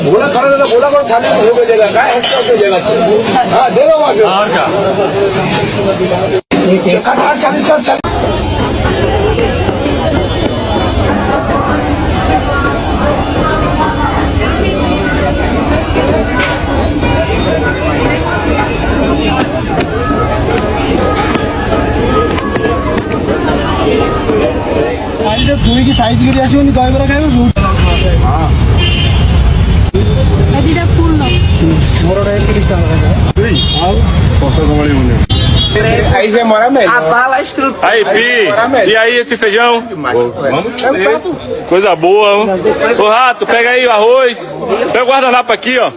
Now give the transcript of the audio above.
बोला खड़ा था बोला करो थाने में हो गया काय एक्स्ट्रा हो जाएगा हां दे दो वहां से और क्या कट 40 का 40 তুমি কি সাইজ করে আসিও নি দইবরা খাইবো হ্যাঁ এদিটা ফুল না মোরটা 30 টাকা তুই আর কত কমালি মনে aí já mora melhor. A bala estrutura. Aí, Pi, e aí esse feijão? Coisa boa. Ô, Rato, pega aí o arroz. Pega o guardanapo aqui, ó.